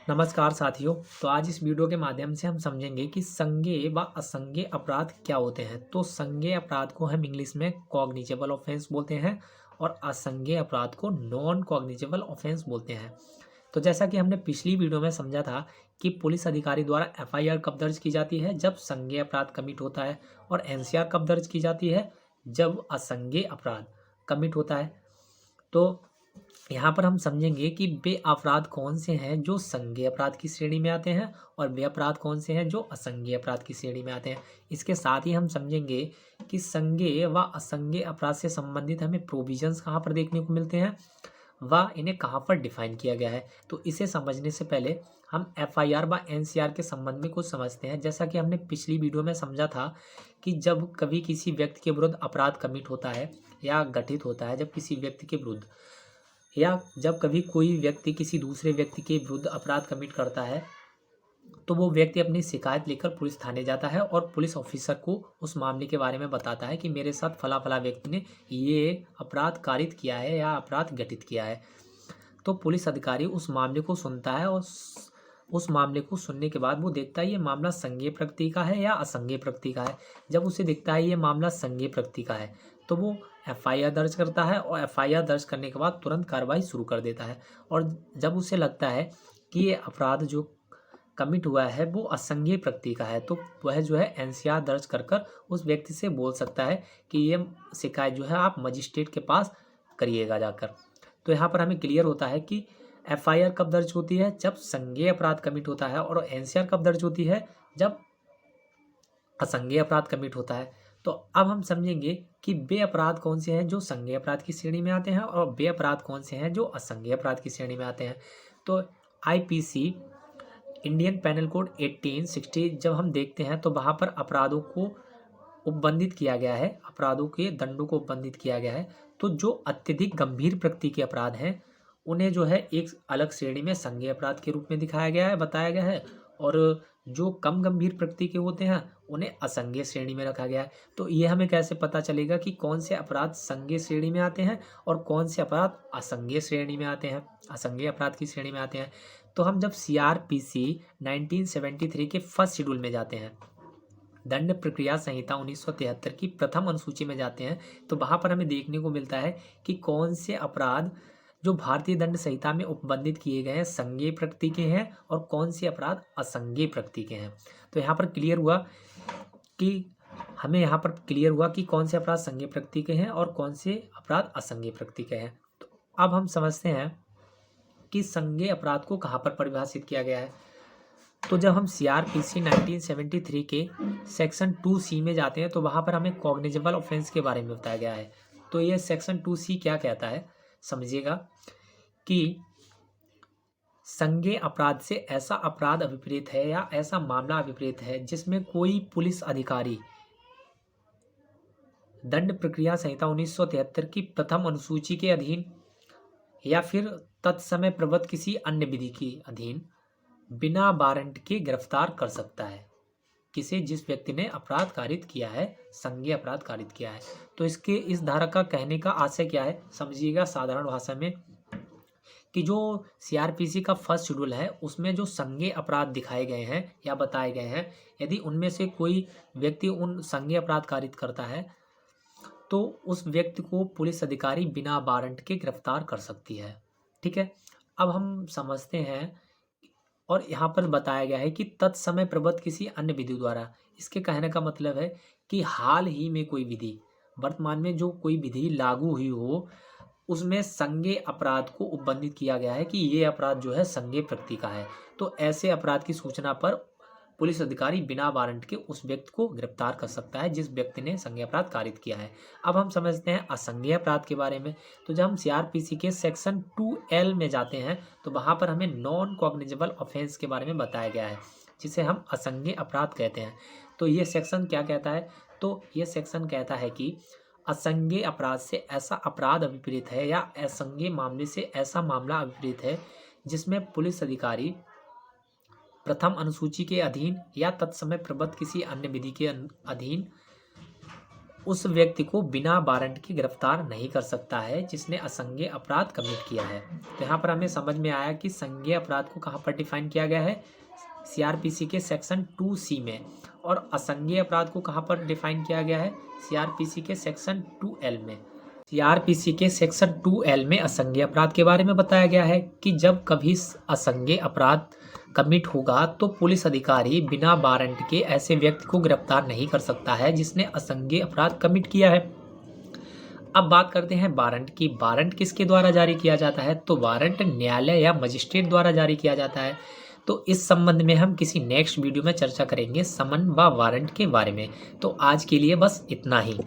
नमस्कार साथियों। तो आज इस वीडियो के माध्यम से हम समझेंगे कि संज्ञेय व असंज्ञेय अपराध क्या होते हैं। तो संज्ञेय अपराध को हम इंग्लिश में कॉग्निजेबल ऑफेंस बोलते हैं और असंज्ञेय अपराध को नॉन कॉग्निजेबल ऑफेंस बोलते हैं। तो जैसा कि हमने पिछली वीडियो में समझा था कि पुलिस अधिकारी द्वारा एफआईआर कब दर्ज की जाती है, जब संज्ञेय अपराध कमिट होता है, और एनसीआर कब दर्ज की जाती है, जब असंज्ञेय अपराध कमिट होता है। तो यहाँ पर हम समझेंगे कि वे अपराध कौन से हैं जो संज्ञेय अपराध की श्रेणी में आते हैं और वे अपराध कौन से हैं जो असंज्ञेय अपराध की श्रेणी में आते हैं। इसके साथ ही हम समझेंगे कि संज्ञेय व असंज्ञेय अपराध से संबंधित हमें प्रोविजंस कहाँ पर देखने को मिलते हैं व इन्हें कहाँ पर डिफाइन किया गया है। तो इसे समझने से पहले हम एफआईआर व एनसीआर के संबंध में कुछ समझते हैं। जैसा कि हमने पिछली वीडियो में समझा था कि जब कभी किसी व्यक्ति के विरुद्ध अपराध कमिट होता है या गठित होता है, जब किसी व्यक्ति के विरुद्ध या जब कभी कोई व्यक्ति किसी दूसरे व्यक्ति के विरुद्ध अपराध कमिट करता है, तो वो व्यक्ति अपनी शिकायत लेकर पुलिस थाने जाता है और पुलिस ऑफिसर को उस मामले के बारे में बताता है कि मेरे साथ फला फला व्यक्ति ने ये अपराध कारित किया है या अपराध घटित किया है। तो पुलिस अधिकारी उस मामले को सुनता है और उस मामले को सुनने के बाद वो देखता है ये मामला संज्ञेय प्रकृति का है या असंज्ञेय प्रकृति का है। जब उसे दिखता है ये मामला संज्ञेय प्रकृति का है, तो वो एफआईआर दर्ज करता है और एफआईआर दर्ज करने के बाद तुरंत कार्रवाई शुरू कर देता है। और जब उसे लगता है कि ये अपराध जो कमिट हुआ है वो असंज्ञेय प्रकृति का है, तो वह जो है एनसीआर दर्ज कर कर उस व्यक्ति से बोल सकता है कि ये शिकायत जो है आप मजिस्ट्रेट के पास करिएगा जाकर। तो यहाँ पर हमें क्लियर होता है कि एफआईआर कब दर्ज होती है, जब संज्ञेय अपराध कमिट होता है, और एनसीआर कब दर्ज होती है, जब असंज्ञेय अपराध कमिट होता है। तो अब हम समझेंगे कि वे अपराध कौन से हैं जो संज्ञेय अपराध की श्रेणी में आते हैं और वे अपराध कौन से हैं जो असंज्ञेय अपराध की श्रेणी में आते हैं। तो आईपीसी इंडियन पेनल कोड 1860 जब हम देखते हैं तो वहाँ पर अपराधों को उपबंधित किया गया है, अपराधों के दंडों को उपबंधित किया गया है। तो जो अत्यधिक गंभीर प्रकृति के अपराध हैं उन्हें जो है एक अलग श्रेणी में संज्ञेय अपराध के रूप में दिखाया गया है, बताया गया है, और जो कम गंभीर प्रकृति के होते हैं उन्हें असंज्ञेय श्रेणी में रखा गया है। तो ये हमें कैसे पता चलेगा कि कौन से अपराध संज्ञेय श्रेणी में आते हैं और कौन से अपराध असंज्ञेय श्रेणी में आते हैं, असंज्ञेय अपराध की श्रेणी में आते हैं। तो हम जब सीआरपीसी 1973 के फर्स्ट शेड्यूल में जाते हैं, दंड प्रक्रिया संहिता 1973 की प्रथम अनुसूची में जाते हैं, तो वहाँ पर हमें देखने को मिलता है कि कौन से अपराध जो भारतीय दंड संहिता में उपबंधित किए गए हैं संज्ञेय प्रकृति के हैं और कौन से अपराध असंज्ञेय प्रकृति के हैं। तो यहाँ पर क्लियर हुआ कि हमें यहाँ पर क्लियर हुआ कि कौन से अपराध संज्ञेय प्रकृति के हैं और कौन से अपराध असंज्ञेय प्रकृति के हैं। तो अब हम समझते हैं कि संज्ञेय अपराध को कहाँ पर परिभाषित किया गया है। तो जब हम सीआरपीसी 1973 के सेक्शन 2C में जाते हैं तो वहाँ पर हमें कॉग्निजेबल ऑफेंस के बारे में बताया गया है। तो ये सेक्शन 2C क्या कहता है, समझिएगा कि संज्ञेय अपराध से ऐसा अपराध अभिप्रेत है या ऐसा मामला अभिप्रेत है जिसमें कोई पुलिस अधिकारी दंड प्रक्रिया संहिता 1973 की प्रथम अनुसूची के अधीन या फिर तत्समय प्रबद्ध किसी अन्य विधि के अधीन बिना वारंट के गिरफ्तार कर सकता है किसे, जिस व्यक्ति ने अपराध कारित किया है, संज्ञेय अपराध कारित किया है। तो इसके इस धारा का कहने का आशय क्या है, समझिएगा साधारण भाषा में कि जो सीआरपीसी का फर्स्ट शेड्यूल है उसमें जो संज्ञेय अपराध दिखाए गए हैं या बताए गए हैं, यदि उनमें से कोई व्यक्ति उन संज्ञेय अपराध कारित करता है तो उस व्यक्ति को पुलिस अधिकारी बिना वारंट के गिरफ्तार कर सकती है। ठीक है, अब हम समझते हैं, और यहाँ पर बताया गया है कि तत्समय प्रबद्ध किसी अन्य विधि द्वारा। इसके कहने का मतलब है कि हाल ही में कोई विधि, वर्तमान में जो कोई विधि लागू हुई हो, उसमें संज्ञेय अपराध को उपबंधित किया गया है कि ये अपराध जो है संज्ञेय प्रकृति का है। तो ऐसे अपराध की सूचना पर पुलिस अधिकारी बिना वारंट के उस व्यक्ति को गिरफ्तार कर सकता है जिस व्यक्ति ने संज्ञेय अपराध कारित किया है। अब हम समझते हैं असंज्ञेय अपराध के बारे में। तो जब हम सीआरपीसी के सेक्शन 2L में जाते हैं तो वहाँ पर हमें नॉन कॉग्निजेबल ऑफेंस के बारे में बताया गया है जिसे हम असंज्ञेय अपराध कहते हैं। तो ये सेक्शन क्या कहता है, तो ये सेक्शन कहता है कि असंज्ञेय अपराध से ऐसा अपराध अभिप्रेत है या असंज्ञेय मामले से ऐसा मामला अभिप्रेत है जिसमें पुलिस अधिकारी प्रथम अनुसूची के अधीन या तत्समय प्रबद्ध किसी अन्य विधि के अधीन उस व्यक्ति को बिना वारंट के गिरफ्तार नहीं कर सकता है जिसने असंज्ञेय अपराध कमिट किया है। तो यहाँ पर हमें समझ में आया कि संज्ञेय अपराध को कहाँ पर डिफाइन किया गया है, सीआरपीसी के सेक्शन 2C में, और असंज्ञेय अपराध को कहाँ पर डिफाइन किया गया है, सीआरपीसी के सेक्शन 2L में। सीआरपीसी के सेक्शन 2L में असंज्ञेय अपराध के बारे में बताया गया है कि जब कभी असंज्ञेय अपराध कमिट होगा तो पुलिस अधिकारी बिना वारंट के ऐसे व्यक्ति को गिरफ्तार नहीं कर सकता है जिसने असंज्ञेय अपराध कमिट किया है। अब बात करते हैं वारंट की। वारंट किसके द्वारा जारी किया जाता है, तो वारंट न्यायालय या मजिस्ट्रेट द्वारा जारी किया जाता है। तो इस संबंध में हम किसी नेक्स्ट वीडियो में चर्चा करेंगे समन व वारंट के बारे में। तो आज के लिए बस इतना ही।